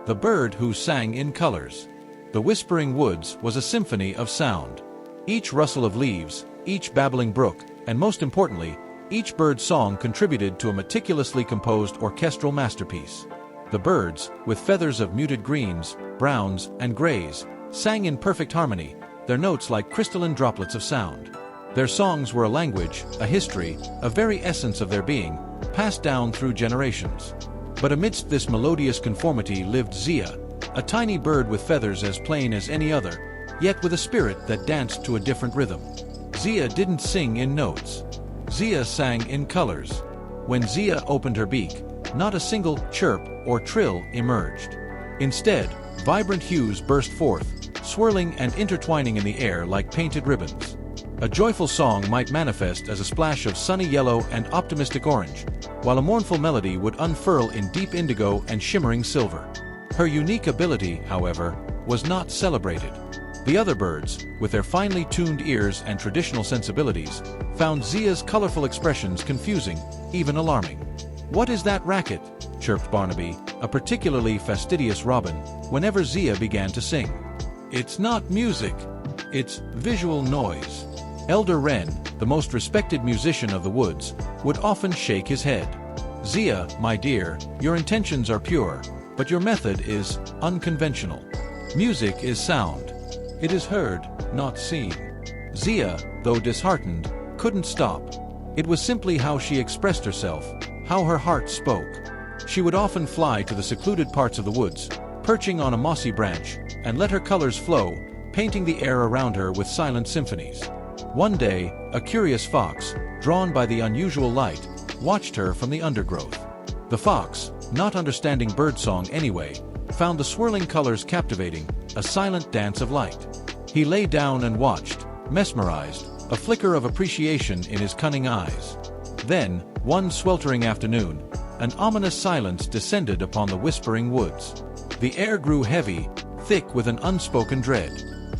the bird who sang in colors. The whispering woods was a symphony of sound. Each rustle of leaves, each babbling brook, and most importantly, each bird's song contributed to a meticulously composed orchestral masterpiece. The birds, with feathers of muted greens, browns, and grays, sang in perfect harmony, their notes like crystalline droplets of sound. Their songs were a language, a history, a very essence of their being, passed down through generations. But amidst this melodious conformity lived Zia, a tiny bird with feathers as plain as any other, yet with a spirit that danced to a different rhythm. Zia didn't sing in notes. Zia sang in colors. When Zia opened her beak, not a single chirp or trill emerged. Instead, vibrant hues burst forth, swirling and intertwining in the air like painted ribbons. A joyful song might manifest as a splash of sunny yellow and optimistic orange, while a mournful melody would unfurl in deep indigo and shimmering silver. Her unique ability, however, was not celebrated. The other birds, with their finely tuned ears and traditional sensibilities, found Zia's colorful expressions confusing, even alarming. "What is that racket?" chirped Barnaby, a particularly fastidious robin, whenever Zia began to sing. "It's not music, it's visual noise." Elder Wren, the most respected musician of the woods, would often shake his head. "Zia, my dear, your intentions are pure, but your method is unconventional. Music is sound. It is heard, not seen." Zia, though disheartened, couldn't stop. It was simply how she expressed herself, how her heart spoke. She would often fly to the secluded parts of the woods, perching on a mossy branch, and let her colors flow, painting the air around her with silent symphonies. One day, a curious fox, drawn by the unusual light, watched her from the undergrowth. The fox, not understanding birdsong anyway, found the swirling colors captivating, a silent dance of light. He lay down and watched, mesmerized, a flicker of appreciation in his cunning eyes. Then, one sweltering afternoon, an ominous silence descended upon the whispering woods. The air grew heavy, thick with an unspoken dread.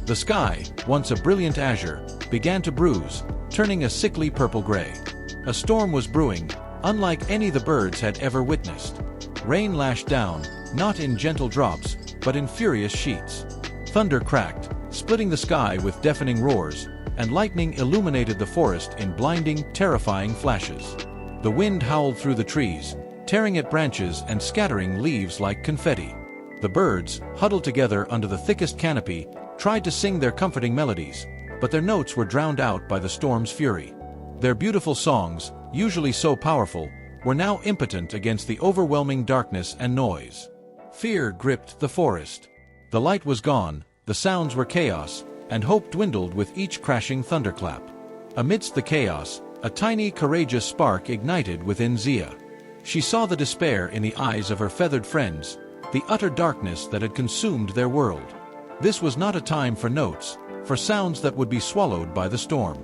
The sky, once a brilliant azure, began to bruise, turning a sickly purple-gray. A storm was brewing, unlike any the birds had ever witnessed. Rain lashed down, not in gentle drops, but in furious sheets. Thunder cracked, splitting the sky with deafening roars, and lightning illuminated the forest in blinding, terrifying flashes. The wind howled through the trees, tearing at branches and scattering leaves like confetti. The birds, huddled together under the thickest canopy, tried to sing their comforting melodies, but their notes were drowned out by the storm's fury. Their beautiful songs, usually so powerful, were now impotent against the overwhelming darkness and noise. Fear gripped the forest. The light was gone, the sounds were chaos, and hope dwindled with each crashing thunderclap. Amidst the chaos, a tiny, courageous spark ignited within Zia. She saw the despair in the eyes of her feathered friends, the utter darkness that had consumed their world. This was not a time for notes, for sounds that would be swallowed by the storm.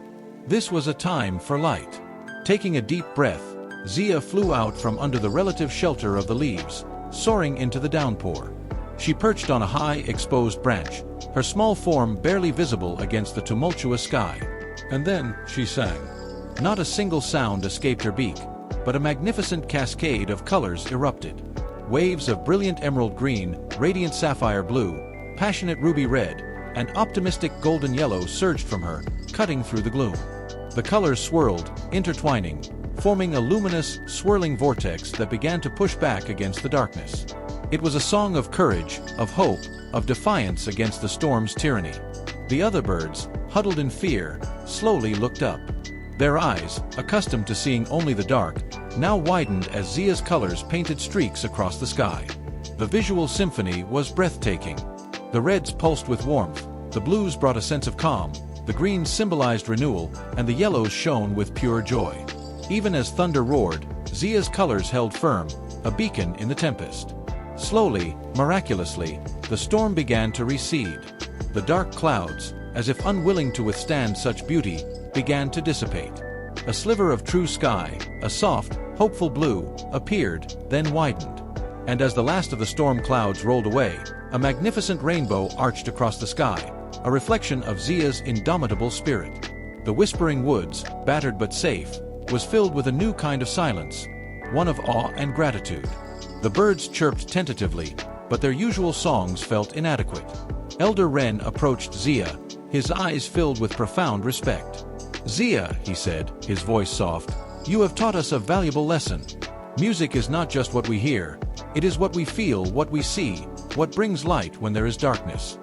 This was a time for light. Taking a deep breath, Zia flew out from under the relative shelter of the leaves, soaring into the downpour. She perched on a high, exposed branch, her small form barely visible against the tumultuous sky. And then she sang. Not a single sound escaped her beak, but a magnificent cascade of colors erupted. Waves of brilliant emerald green, radiant sapphire blue, passionate ruby red, and optimistic golden yellow surged from her, cutting through the gloom. The colors swirled, intertwining, forming a luminous, swirling vortex that began to push back against the darkness. It was a song of courage, of hope, of defiance against the storm's tyranny. The other birds, huddled in fear, slowly looked up. Their eyes, accustomed to seeing only the dark, now widened as Zia's colors painted streaks across the sky. The visual symphony was breathtaking. The reds pulsed with warmth, the blues brought a sense of calm, the greens symbolized renewal, and the yellows shone with pure joy. Even as thunder roared, Zia's colors held firm, a beacon in the tempest. Slowly, miraculously, the storm began to recede. The dark clouds, as if unwilling to withstand such beauty, began to dissipate. A sliver of true sky, a soft, hopeful blue, appeared, then widened. And as the last of the storm clouds rolled away, a magnificent rainbow arched across the sky, a reflection of Zia's indomitable spirit. The whispering woods, battered but safe, was filled with a new kind of silence, one of awe and gratitude. The birds chirped tentatively, but their usual songs felt inadequate. Elder Ren approached Zia, his eyes filled with profound respect. "Zia," he said, his voice soft, "you have taught us a valuable lesson. Music is not just what we hear, it is what we feel, what we see, what brings light when there is darkness."